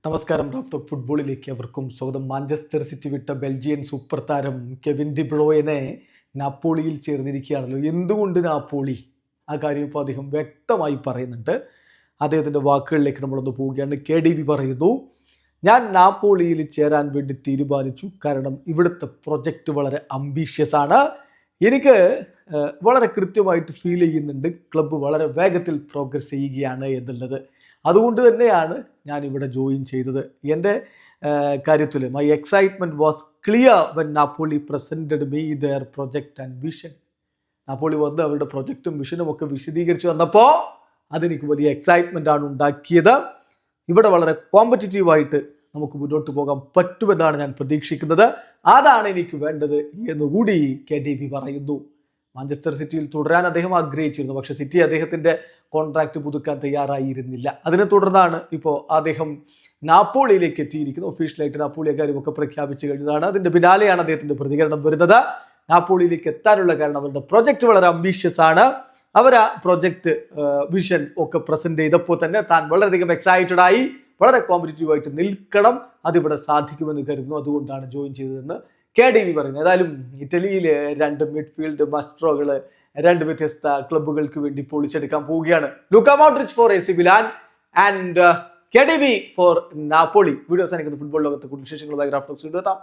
നമസ്കാരം. റാഫ് ഫുട്ബോളിലേക്ക് അവർക്കും സ്വാഗതം. മാഞ്ചസ്റ്റർ സിറ്റി വിട്ട ബെൽജിയൻ സൂപ്പർ താരം കെവിൻ ഡി ബ്രോയിനെ നാപ്പോളിയിൽ ചേർന്നിരിക്കുകയാണല്ലോ. എന്തുകൊണ്ട് നാപ്പോളി? ആ കാര്യം ഇപ്പോൾ അദ്ദേഹം വ്യക്തമായി പറയുന്നുണ്ട്. അദ്ദേഹത്തിൻ്റെ വാക്കുകളിലേക്ക് നമ്മളൊന്ന് പോവുകയാണ്. KDB പറയുന്നു, ഞാൻ നാപ്പോളിയിൽ ചേരാൻ വേണ്ടി തീരുമാനിച്ചു. കാരണം ഇവിടുത്തെ പ്രൊജക്റ്റ് വളരെ അംബീഷ്യസ് ആണ്. എനിക്ക് വളരെ കൃത്യമായിട്ട് ഫീൽ ചെയ്യുന്നുണ്ട് ക്ലബ്ബ് വളരെ വേഗത്തിൽ പ്രോഗ്രസ് ചെയ്യുകയാണ് എന്നുള്ളത്. അതുകൊണ്ട് തന്നെയാണ് ഞാൻ ഇവിടെ ജോയിൻ ചെയ്തത്. എൻ്റെ കാര്യത്തിൽ my excitement was clear when Napoli presented me their project and vision. Napoli വന്ന് അവരുടെ പ്രൊജക്റ്റും വിഷനും ഒക്കെ വിശദീകരിച്ച് വന്നപ്പോൾ അതെനിക്ക് വലിയ എക്സൈറ്റ്മെൻ്റ് ആണ് ഉണ്ടാക്കിയത്. ഇവിടെ വളരെ കോമ്പറ്റീറ്റീവായിട്ട് നമുക്ക് മുന്നോട്ട് പോകാൻ പറ്റുമെന്നാണ് ഞാൻ പ്രതീക്ഷിക്കുന്നത്. അതാണ് എനിക്ക് വേണ്ടത് എന്നുകൂടി KDB പറയുന്നു. മാഞ്ചസ്റ്റർ സിറ്റിയിൽ തുടരാൻ അദ്ദേഹം ആഗ്രഹിച്ചിരുന്നു. പക്ഷേ സിറ്റി അദ്ദേഹത്തിൻ്റെ കോൺട്രാക്റ്റ് പുതുക്കാൻ തയ്യാറായിരുന്നില്ല. അതിനെ തുടർന്നാണ് ഇപ്പോൾ അദ്ദേഹം നാപ്പോളിയിലേക്ക് എത്തിയിരിക്കുന്നത്. ഒഫീഷ്യലായിട്ട് നാപ്പോളി കാര്യമൊക്കെ പ്രഖ്യാപിച്ചു കഴിഞ്ഞതാണ്. അതിൻ്റെ പിന്നാലെയാണ് അദ്ദേഹത്തിൻ്റെ പ്രതികരണം വരുന്നത്. നാപ്പോളിയിലേക്ക് എത്താനുള്ള കാരണം അവരുടെ പ്രൊജക്റ്റ് വളരെ അംബീഷ്യസ് ആണ്. അവർ ആ പ്രൊജക്റ്റ് വിഷൻ ഒക്കെ പ്രസന്റ് ചെയ്തപ്പോൾ തന്നെ താൻ വളരെയധികം എക്സൈറ്റഡ് ആയി, വളരെ കോമ്പറ്റീറ്റീവായിട്ട് നിൽക്കണം, അതിവിടെ സാധിക്കുമെന്ന് കരുതുന്നു. അതുകൊണ്ടാണ് ജോയിൻ ചെയ്തതെന്ന് KDB പറയുന്നത്. ഏതായാലും ഇറ്റലിയിലെ 2 മിഡ്ഫീൽഡ് മസ്ട്രോകൾ 2 വ്യത്യസ്ത ക്ലബ്ബുകൾക്ക് വേണ്ടി പൊളിച്ചെടുക്കാൻ പോവുകയാണ്. Luka Modric for AC Milan and KDB for Napoli. Video അവസാനിക്കുന്ന ഫുട്ബോൾ ലോകത്തെ കൂടുതൽ വിശേഷങ്ങളുമായി റാഫ് ടോക്സ് വീണ്ടും എത്താം.